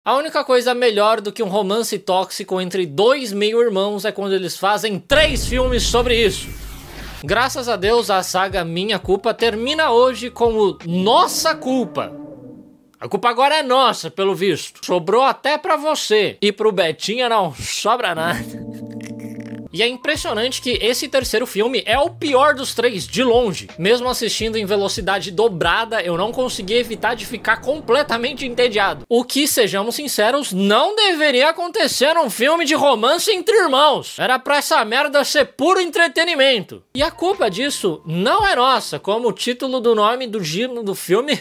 A única coisa melhor do que um romance tóxico entre dois meio-irmãos é quando eles fazem 3 filmes sobre isso. Graças a Deus, a saga Minha Culpa termina hoje como Nossa Culpa. A culpa agora é nossa, pelo visto. Sobrou até pra você. E pro Betinha não sobra nada. E é impressionante que esse terceiro filme é o pior dos 3, de longe. Mesmo assistindo em velocidade dobrada, eu não consegui evitar de ficar completamente entediado. O que, sejamos sinceros, não deveria acontecer num filme de romance entre irmãos. Era pra essa merda ser puro entretenimento. E a culpa disso não é nossa, como o título do nome do giro do filme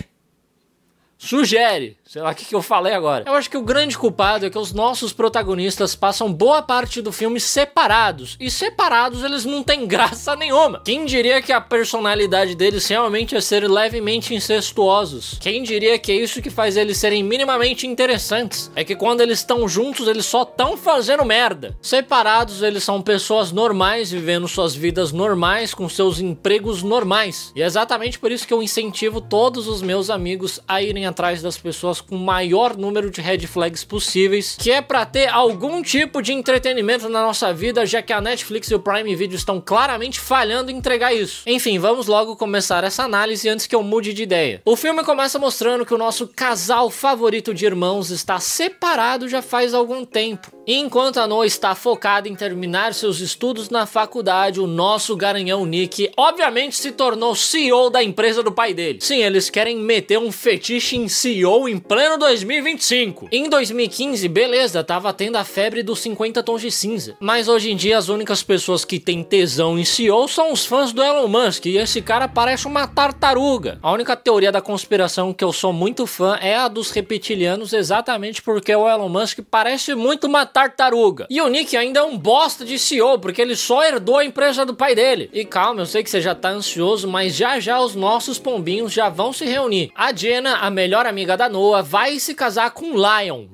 sugere. Sei lá o que eu falei agora. Eu acho que o grande culpado é que os nossos protagonistas passam boa parte do filme separados. E separados eles não têm graça nenhuma. Quem diria que a personalidade deles realmente é ser levemente incestuosos? Quem diria que é isso que faz eles serem minimamente interessantes? É que quando eles estão juntos, eles só estão fazendo merda. Separados, eles são pessoas normais, vivendo suas vidas normais, com seus empregos normais. E é exatamente por isso que eu incentivo todos os meus amigos a irem atrás das pessoas com o maior número de red flags possíveis, que é pra ter algum tipo de entretenimento na nossa vida, já que a Netflix e o Prime Video estão claramente falhando em entregar isso. Enfim, vamos logo começar essa análise antes que eu mude de ideia. O filme começa mostrando que o nosso casal favorito de irmãos está separado já faz algum tempo. E enquanto a Noah está focada em terminar seus estudos na faculdade, o nosso garanhão Nick obviamente se tornou CEO da empresa do pai dele. Sim, eles querem meter um fetiche em CEO em pleno 2025. Em 2015, beleza, tava tendo a febre dos 50 tons de cinza. Mas hoje em dia as únicas pessoas que têm tesão em CEO são os fãs do Elon Musk, e esse cara parece uma tartaruga. A única teoria da conspiração que eu sou muito fã é a dos reptilianos, exatamente porque o Elon Musk parece muito uma tartaruga. E o Nick ainda é um bosta de CEO, porque ele só herdou a empresa do pai dele. E calma, eu sei que você já tá ansioso, mas já já os nossos pombinhos já vão se reunir. A Jenna, a melhor amiga da Noah, vai se casar com Lion,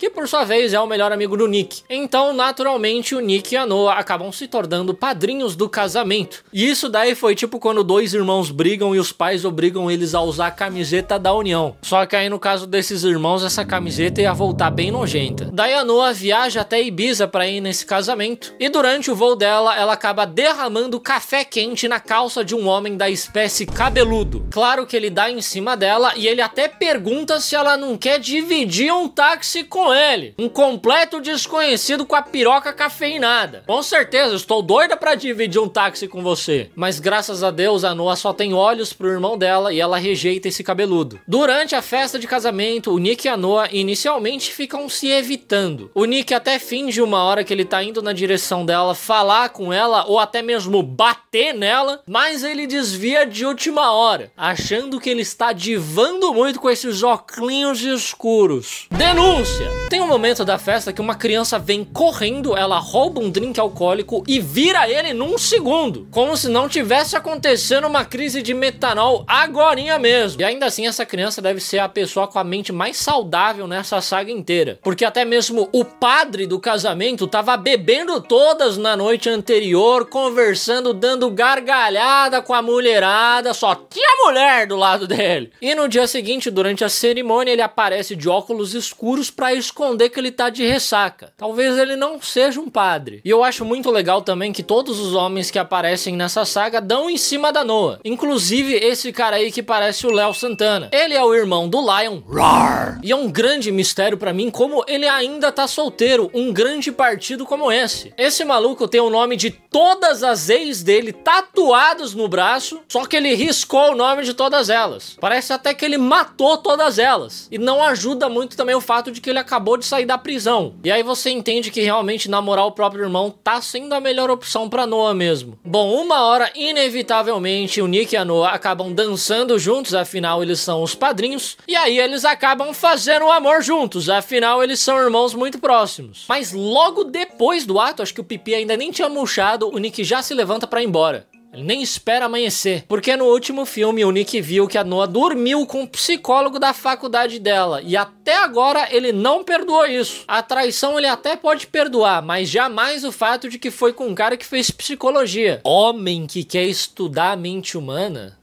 que por sua vez é o melhor amigo do Nick. Então, naturalmente, o Nick e a Noah acabam se tornando padrinhos do casamento. E isso daí foi tipo quando dois irmãos brigam e os pais obrigam eles a usar a camiseta da união. Só que aí no caso desses irmãos, essa camiseta ia voltar bem nojenta. Daí a Noah viaja até Ibiza para ir nesse casamento, e durante o voo dela, ela acaba derramando café quente na calça de um homem da espécie cabeludo. Claro que ele dá em cima dela e ele até pergunta se ela não quer dividir um táxi com ele. Um completo desconhecido com a piroca cafeinada. Com certeza, estou doida para dividir um táxi com você. Mas graças a Deus, a Noah só tem olhos pro irmão dela e ela rejeita esse cabeludo. Durante a festa de casamento, o Nick e a Noah inicialmente ficam se evitando. O Nick até finge uma hora que ele tá indo na direção dela falar com ela ou até mesmo bater nela, mas ele desvia de última hora, achando que ele está divando muito com esses óculos escuros. Denúncia! Tem um momento da festa que uma criança vem correndo, ela rouba um drink alcoólico e vira ele num segundo, como se não tivesse acontecendo uma crise de metanol agorinha mesmo. E ainda assim essa criança deve ser a pessoa com a mente mais saudável nessa saga inteira, porque até mesmo o padre do casamento tava bebendo todas na noite anterior, conversando, dando gargalhada com a mulherada, só tinha mulher do lado dele. E no dia seguinte, durante a cerimônia, ele aparece de óculos escuros pra esconder que ele tá de ressaca. Talvez ele não seja um padre. E eu acho muito legal também que todos os homens que aparecem nessa saga dão em cima da Noah. Inclusive esse cara aí que parece o Léo Santana. Ele é o irmão do Lion. Roar! E é um grande mistério pra mim como ele ainda tá solteiro, um grande partido como esse. Esse maluco tem o nome de todas as ex dele tatuados no braço, só que ele riscou o nome de todas elas. Parece até que ele matou todas elas. E não ajuda muito também o fato de que ele acabou de sair da prisão. E aí você entende que realmente namorar o próprio irmão tá sendo a melhor opção pra Noah mesmo. Bom, uma hora, inevitavelmente, o Nick e a Noah acabam dançando juntos, afinal eles são os padrinhos. E aí eles acabam fazendo o amor juntos, afinal eles são irmãos muito próximos. Mas logo depois do ato, acho que o pipi ainda nem tinha murchado, o Nick já se levanta pra ir embora. Ele nem espera amanhecer. Porque no último filme o Nick viu que a Noah dormiu com o psicólogo da faculdade dela. E até agora ele não perdoou isso. A traição ele até pode perdoar, mas jamais o fato de que foi com um cara que fez psicologia. Homem que quer estudar a mente humana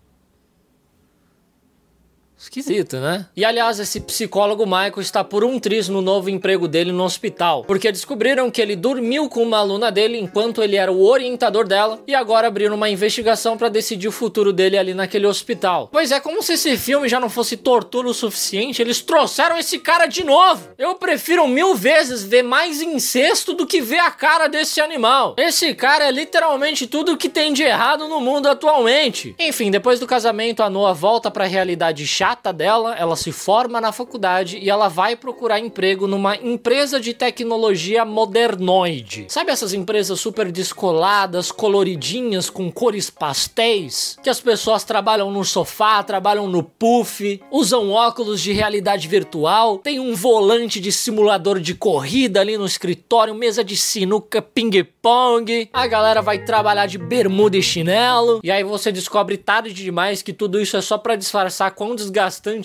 Esquisito, né? E aliás, esse psicólogo Michael está por um triz no novo emprego dele no hospital, porque descobriram que ele dormiu com uma aluna dele enquanto ele era o orientador dela, e agora abriram uma investigação para decidir o futuro dele ali naquele hospital. Pois é, como se esse filme já não fosse tortura o suficiente, eles trouxeram esse cara de novo. Eu prefiro 1000 vezes ver mais incesto do que ver a cara desse animal. Esse cara é literalmente tudo o que tem de errado no mundo atualmente. Enfim, depois do casamento, a Noah volta para a realidade chata dela, ela se forma na faculdade e ela vai procurar emprego numa empresa de tecnologia modernoide. Sabe essas empresas super descoladas, coloridinhas, com cores pastéis? Que as pessoas trabalham no sofá, trabalham no puff, usam óculos de realidade virtual, tem um volante de simulador de corrida ali no escritório, mesa de sinuca, ping-pong. A galera vai trabalhar de bermuda e chinelo, e aí você descobre tarde demais que tudo isso é só pra disfarçar quão desgastante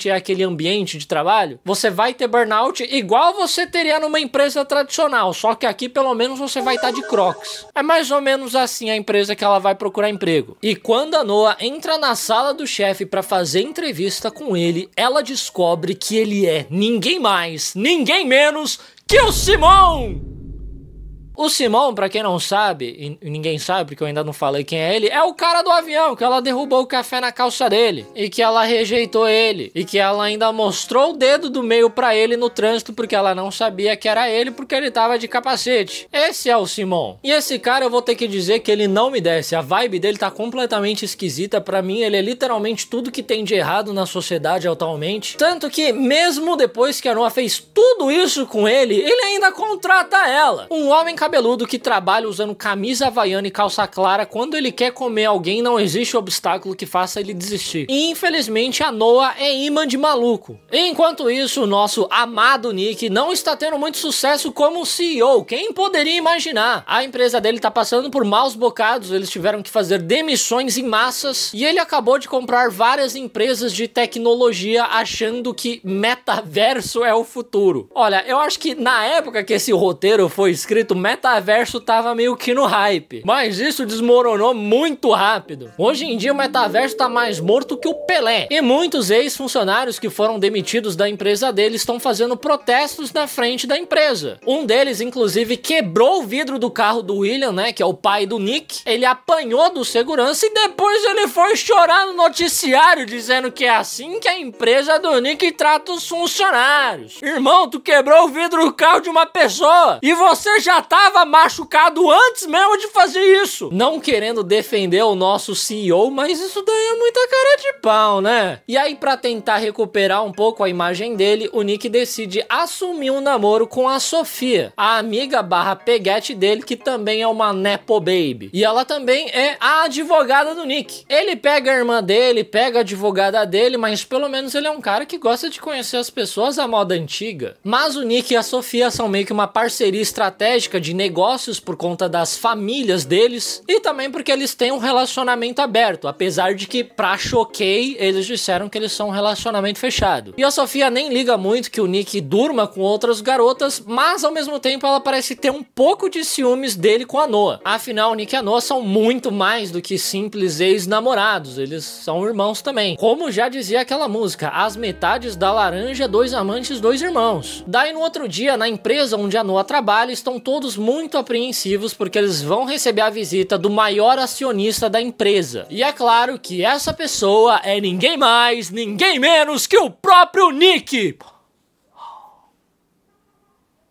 é aquele ambiente de trabalho. Você vai ter burnout igual você teria numa empresa tradicional, só que aqui pelo menos você vai estar de Crocs. É mais ou menos assim a empresa que ela vai procurar emprego. E quando a Noah entra na sala do chefe pra fazer entrevista com ele, ela descobre que ele é ninguém mais, ninguém menos que o Simon! O Simon, pra quem não sabe, e ninguém sabe porque eu ainda não falei quem é ele, é o cara do avião, que ela derrubou o café na calça dele, e que ela rejeitou ele, e que ela ainda mostrou o dedo do meio pra ele no trânsito porque ela não sabia que era ele porque ele tava de capacete. Esse é o Simon. E esse cara eu vou ter que dizer que ele não me desce, a vibe dele tá completamente esquisita. Pra mim ele é literalmente tudo que tem de errado na sociedade atualmente, tanto que mesmo depois que a Noah fez tudo isso com ele ainda contrata ela. Um homem cabeludo que trabalha usando camisa havaiana e calça clara. Quando ele quer comer alguém, não existe obstáculo que faça ele desistir. E infelizmente a Noah é imã de maluco. Enquanto isso, o nosso amado Nick não está tendo muito sucesso como CEO. Quem poderia imaginar? A empresa dele tá passando por maus bocados, eles tiveram que fazer demissões em massas, e ele acabou de comprar várias empresas de tecnologia achando que metaverso é o futuro. Olha, eu acho que na época que esse roteiro foi escrito, metaverso tava meio que no hype, mas isso desmoronou muito rápido. Hoje em dia o metaverso tá mais morto que o Pelé, e muitos ex-funcionários que foram demitidos da empresa dele estão fazendo protestos na frente da empresa. Um deles, inclusive, quebrou o vidro do carro do William, né, que é o pai do Nick. Ele apanhou do segurança e depois ele foi chorar no noticiário dizendo que é assim que a empresa do Nick trata os funcionários. Irmão, tu quebrou o vidro do carro de uma pessoa e você já tava machucado antes mesmo de fazer isso. Não querendo defender o nosso CEO, mas isso daí é muita cara de pau, né? E aí, pra tentar recuperar um pouco a imagem dele, o Nick decide assumir um namoro com a Sofia, a amiga barra peguete dele, que também é uma nepo baby. E ela também é a advogada do Nick. Ele pega a irmã dele, pega a advogada dele, mas pelo menos ele é um cara que gosta de conhecer as pessoas à moda antiga. Mas o Nick e a Sofia são meio que uma parceria estratégica de negócios por conta das famílias deles, e também porque eles têm um relacionamento aberto, apesar de que, pra choquei, eles disseram que eles são um relacionamento fechado. E a Sofia nem liga muito que o Nick durma com outras garotas, mas ao mesmo tempo ela parece ter um pouco de ciúmes dele com a Noah. Afinal, o Nick e a Noah são muito mais do que simples ex-namorados, eles são irmãos também. Como já dizia aquela música, as metades da laranja, dois amantes, dois irmãos. Daí no outro dia, na empresa onde a Noah trabalha, estão todos muito apreensivos porque eles vão receber a visita do maior acionista da empresa. E é claro que essa pessoa é ninguém mais, ninguém menos que o próprio Nick!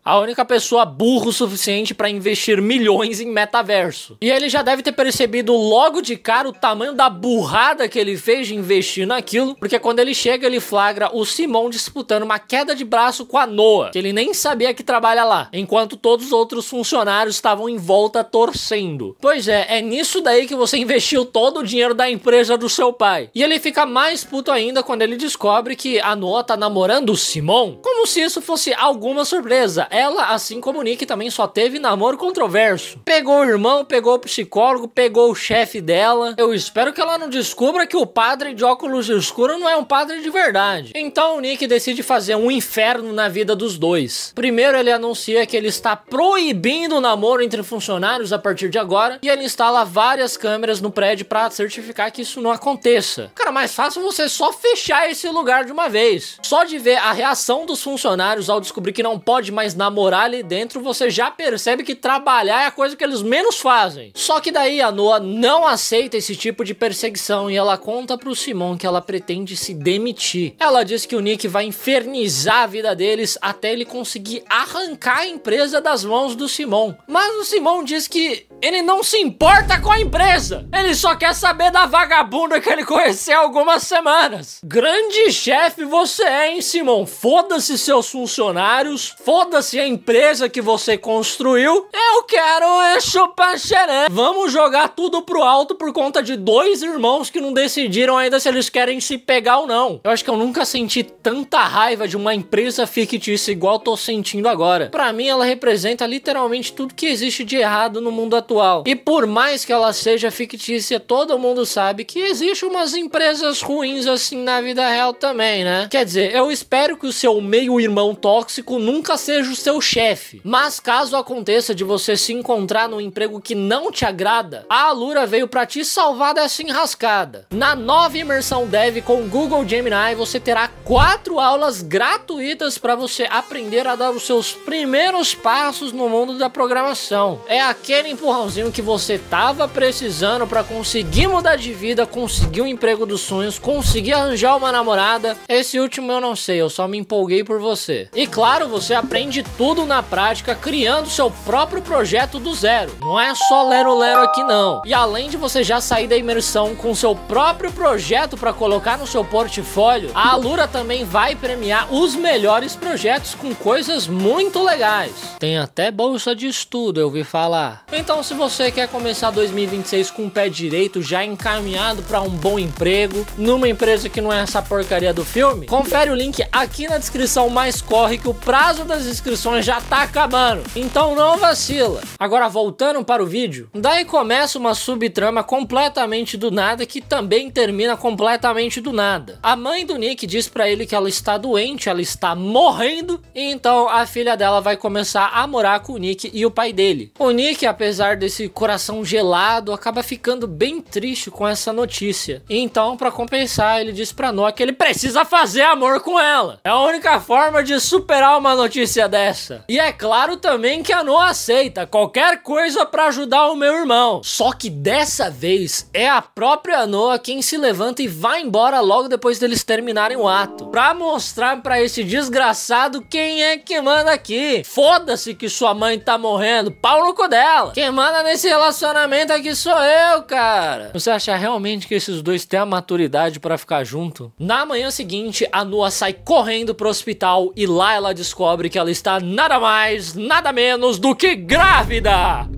A única pessoa burra o suficiente para investir milhões em metaverso. E ele já deve ter percebido logo de cara o tamanho da burrada que ele fez de investir naquilo, porque quando ele chega, ele flagra o Simon disputando uma queda de braço com a Noah, que ele nem sabia que trabalha lá, enquanto todos os outros funcionários estavam em volta torcendo. Pois é nisso daí que você investiu todo o dinheiro da empresa do seu pai. E ele fica mais puto ainda quando ele descobre que a Noah tá namorando o Simon, como se isso fosse alguma surpresa. ela, assim como o Nick, também só teve namoro controverso. Pegou o irmão, pegou o psicólogo, pegou o chefe dela. Eu espero que ela não descubra que o padre de óculos escuros não é um padre de verdade. Então o Nick decide fazer um inferno na vida dos dois. Primeiro ele anuncia que ele está proibindo o namoro entre funcionários a partir de agora, e ele instala várias câmeras no prédio para certificar que isso não aconteça. Cara, mais fácil você só fechar esse lugar de uma vez. Só de ver a reação dos funcionários ao descobrir que não pode mais namorar ali dentro, você já percebe que trabalhar é a coisa que eles menos fazem. Só que daí a Noah não aceita esse tipo de perseguição e ela conta pro Simon que ela pretende se demitir. Ela diz que o Nick vai infernizar a vida deles até ele conseguir arrancar a empresa das mãos do Simon. Mas o Simon diz que ele não se importa com a empresa. Ele só quer saber da vagabunda que ele conheceu há algumas semanas. Grande chefe você é, hein, Simon? Foda-se seus funcionários, foda-se a empresa que você construiu. Eu quero chupar xeré. Vamos jogar tudo pro alto por conta de dois irmãos que não decidiram ainda se eles querem se pegar ou não. Eu acho que eu nunca senti tanta raiva de uma empresa fictícia igual eu tô sentindo agora. Pra mim, ela representa literalmente tudo que existe de errado no mundo atual. E por mais que ela seja fictícia, todo mundo sabe que existe umas empresas ruins assim na vida real também, né? Quer dizer, eu espero que o seu meio-irmão tóxico nunca seja o seu chefe. Mas caso aconteça de você se encontrar num emprego que não te agrada, a Alura veio pra te salvar dessa enrascada. Na nova imersão Dev com o Google Gemini, você terá 4 aulas gratuitas para você aprender a dar os seus primeiros passos no mundo da programação. É aquele empurrãozinho que você tava precisando para conseguir mudar de vida, conseguir um emprego dos sonhos, conseguir arranjar uma namorada. Esse último eu não sei, eu só me empolguei por você. E claro, você aprende tudo na prática, criando seu próprio projeto do zero. Não é só lero-lero aqui não. E além de você já sair da imersão com seu próprio projeto para colocar no seu portfólio, a Alura também vai premiar os melhores projetos com coisas muito legais. Tem até bolsa de estudo, eu ouvi falar. Então se você quer começar 2026 com o pé direito, já encaminhado para um bom emprego, numa empresa que não é essa porcaria do filme, confere o link aqui na descrição, mas corre que o prazo das inscrições já tá acabando. Então não vacila. Agora voltando para o vídeo, daí começa uma subtrama completamente do nada que também termina completamente do nada. A mãe do Nick diz pra ele que ela está doente, ela está morrendo, e então a filha dela vai começar a morar com o Nick e o pai dele. O Nick, apesar desse coração gelado, acaba ficando bem triste com essa notícia. E então, pra compensar, ele diz pra Noah que ele precisa fazer amor com ela. É a única forma de superar uma notícia dessa. E é claro também que a Noah aceita qualquer coisa pra ajudar o meu irmão. Só que dessa vez é a própria Noah quem se levanta e vai embora logo depois deles terminarem o ato, pra mostrar pra esse desgraçado quem é que manda aqui. Foda-se que sua mãe tá morrendo, pau no cu dela. Quem manda nesse relacionamento aqui sou eu, cara. Você acha realmente que esses dois têm a maturidade pra ficar junto? Na manhã seguinte, a Noah sai correndo pro hospital e lá ela descobre que ela está nada mais, nada menos do que grávida.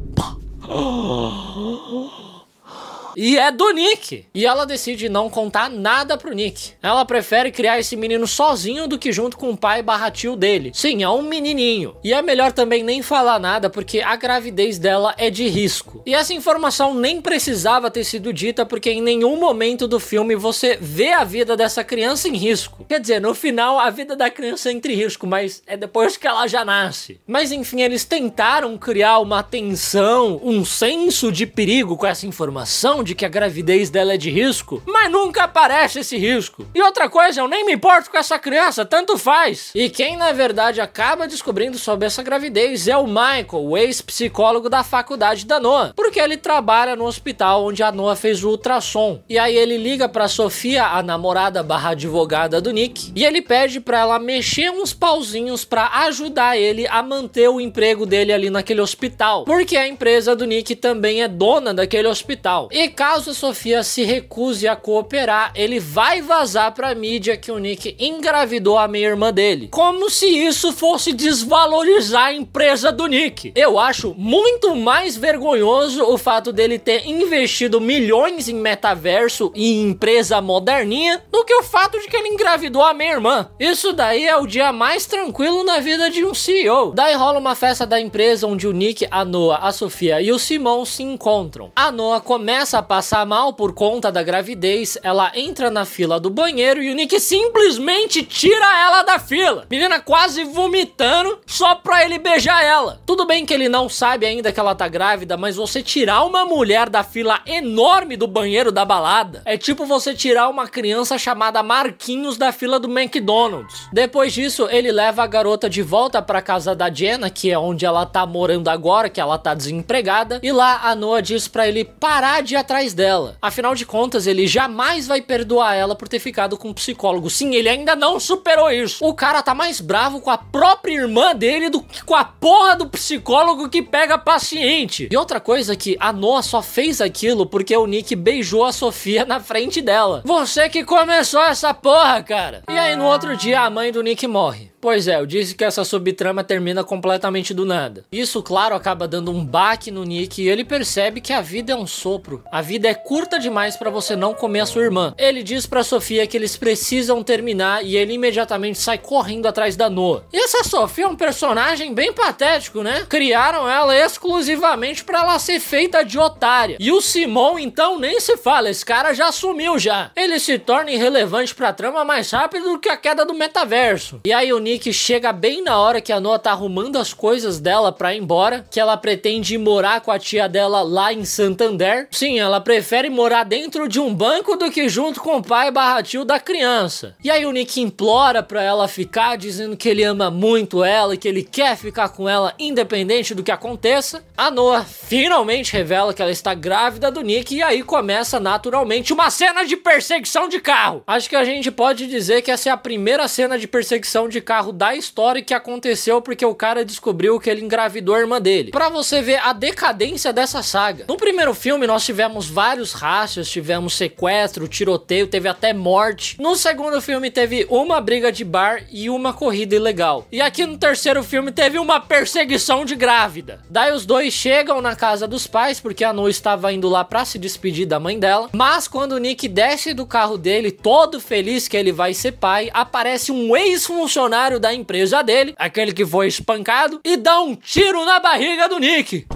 E é do Nick. E ela decide não contar nada pro Nick. Ela prefere criar esse menino sozinho do que junto com o pai barra tio dele. Sim, é um menininho. E é melhor também nem falar nada porque a gravidez dela é de risco. E essa informação nem precisava ter sido dita porque em nenhum momento do filme você vê a vida dessa criança em risco. Quer dizer, no final a vida da criança entra em risco, mas é depois que ela já nasce. Mas enfim, eles tentaram criar uma tensão, um senso de perigo com essa informação de que a gravidez dela é de risco, mas nunca aparece esse risco. E outra coisa, eu nem me importo com essa criança, tanto faz. E quem na verdade acaba descobrindo sobre essa gravidez é o Michael, o ex-psicólogo da faculdade da Noah, porque ele trabalha no hospital onde a Noah fez o ultrassom. E aí ele liga pra Sofia, a namorada barra advogada do Nick, e ele pede pra ela mexer uns pauzinhos pra ajudar ele a manter o emprego dele ali naquele hospital, porque a empresa do Nick também é dona daquele hospital. E caso a Sofia se recuse a cooperar, ele vai vazar pra mídia que o Nick engravidou a meia-irmã dele. Como se isso fosse desvalorizar a empresa do Nick. Eu acho muito mais vergonhoso o fato dele ter investido milhões em metaverso e em empresa moderninha do que o fato de que ele engravidou a meia-irmã. Isso daí é o dia mais tranquilo na vida de um CEO. Daí rola uma festa da empresa onde o Nick, a Noah, a Sofia e o Simon se encontram. A Noah começa a passar mal por conta da gravidez, ela entra na fila do banheiro e o Nick simplesmente tira ela da fila. Menina quase vomitando só pra ele beijar ela. Tudo bem que ele não sabe ainda que ela tá grávida, mas você tirar uma mulher da fila enorme do banheiro da balada é tipo você tirar uma criança chamada Marquinhos da fila do McDonald's. Depois disso, ele leva a garota de volta pra casa da Jenna, que é onde ela tá morando agora, que ela tá desempregada, e lá a Noah diz pra ele parar de ir atrás dela. Afinal de contas, ele jamais vai perdoar ela por ter ficado com um psicólogo. Sim, ele ainda não superou isso. O cara tá mais bravo com a própria irmã dele do que com a porra do psicólogo que pega paciente. E outra coisa é que a Noah só fez aquilo porque o Nick beijou a Sofia na frente dela. Você que começou essa porra, cara. E aí no outro dia a mãe do Nick morre. Pois é, eu disse que essa subtrama termina completamente do nada. Isso, claro, acaba dando um baque no Nick e ele percebe que a vida é um sopro. A vida é curta demais pra você não comer a sua irmã. Ele diz pra Sofia que eles precisam terminar e ele imediatamente sai correndo atrás da Noah. E essa Sofia é um personagem bem patético, né? Criaram ela exclusivamente pra ela ser feita de otária. E o Simon, então, nem se fala, esse cara já sumiu já. Ele se torna irrelevante pra trama mais rápido do que a queda do metaverso. E aí o Nick chega bem na hora que a Noah tá arrumando as coisas dela pra ir embora, que ela pretende ir morar com a tia dela lá em Santander. Sim, ela prefere morar dentro de um banco do que junto com o pai barra tio da criança. E aí o Nick implora pra ela ficar, dizendo que ele ama muito ela e que ele quer ficar com ela independente do que aconteça. A Noah finalmente revela que ela está grávida do Nick e aí começa naturalmente uma cena de perseguição de carro. Acho que a gente pode dizer que essa é a primeira cena de perseguição de carro da história que aconteceu porque o cara descobriu que ele engravidou a irmã dele. Pra você ver a decadência dessa saga. No primeiro filme nós tivemos vários rachas, tivemos sequestro, tiroteio, teve até morte. No segundo filme teve uma briga de bar e uma corrida ilegal. E aqui no terceiro filme teve uma perseguição de grávida. Daí os dois chegam na casa dos pais porque a Noah estava indo lá pra se despedir da mãe dela. Mas quando o Nick desce do carro dele, todo feliz que ele vai ser pai, aparece um ex-funcionário da empresa dele, aquele que foi espancado, e dá um tiro na barriga do Nick.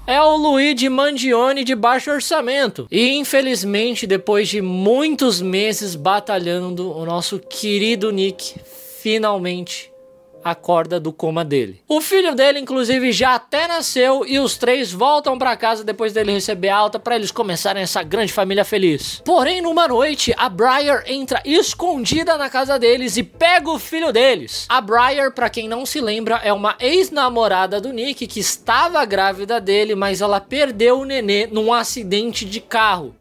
É o Luigi Mangione de baixo orçamento. E infelizmente, depois de muitos meses batalhando, o nosso querido Nick finalmente acorda do coma dele. O filho dele, inclusive, já até nasceu e os três voltam pra casa depois dele receber alta pra eles começarem essa grande família feliz. Porém, numa noite, a Briar entra escondida na casa deles e pega o filho deles. A Briar, pra quem não se lembra, é uma ex-namorada do Nick que estava grávida dele, mas ela perdeu o nenê num acidente de carro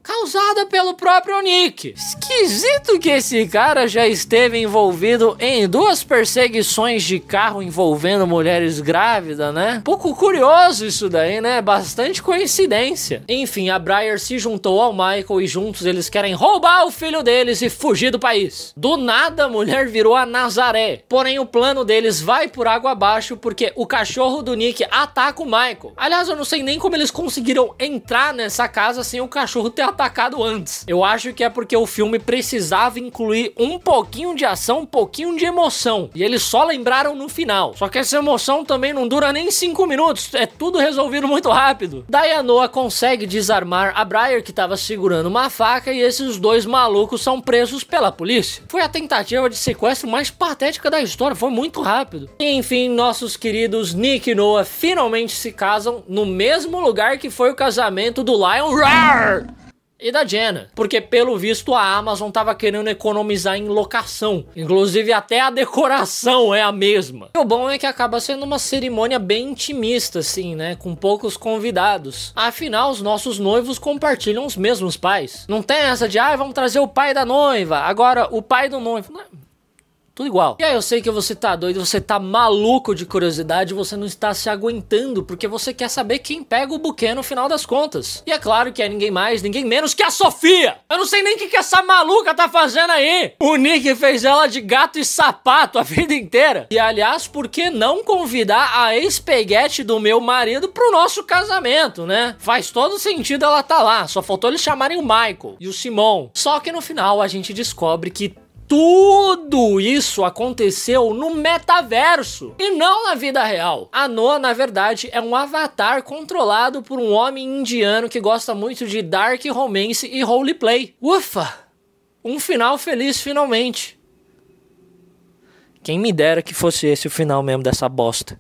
causada pelo próprio Nick. Esquisito que esse cara já esteve envolvido em 2 perseguições de carro envolvendo mulheres grávidas, né? Pouco curioso isso daí, né? Bastante coincidência. Enfim, a Briar se juntou ao Michael e juntos eles querem roubar o filho deles e fugir do país. Do nada, a mulher virou a Nazaré. Porém, o plano deles vai por água abaixo porque o cachorro do Nick ataca o Michael. Aliás, eu não sei nem como eles conseguiram entrar nessa casa sem o cachorro ter atacado antes. Eu acho que é porque o filme precisava incluir um pouquinho de ação, um pouquinho de emoção. E eles só lembraram no final. Só que essa emoção também não dura nem 5 minutos. É tudo resolvido muito rápido. Daí a Noah consegue desarmar a Briar, que estava segurando uma faca, e esses 2 malucos são presos pela polícia. Foi a tentativa de sequestro mais patética da história. Foi muito rápido. E, enfim, nossos queridos Nick e Noah finalmente se casam no mesmo lugar que foi o casamento do Lion Roar e da Jenna, porque pelo visto a Amazon tava querendo economizar em locação, inclusive até a decoração é a mesma. E o bom é que acaba sendo uma cerimônia bem intimista assim, né, com poucos convidados. Afinal, os nossos noivos compartilham os mesmos pais. Não tem essa de, vamos trazer o pai da noiva, agora o pai do noivo. Não. tudo igual. E aí eu sei que você tá doido, você tá maluco de curiosidade, você não está se aguentando, porque você quer saber quem pega o buquê no final das contas. E é claro que é ninguém mais, ninguém menos que a Sofia! Eu não sei nem o que essa maluca tá fazendo aí! O Nick fez ela de gato e sapato a vida inteira. E aliás, por que não convidar a ex-peguete do meu marido pro nosso casamento, né? Faz todo sentido ela tá lá, só faltou eles chamarem o Michael e o Simon. Só que no final a gente descobre que tudo isso aconteceu no metaverso e não na vida real. A Noah, na verdade, é um avatar controlado por um homem indiano que gosta muito de dark romance e roleplay. Ufa! Um final feliz finalmente. Quem me dera que fosse esse o final mesmo dessa bosta.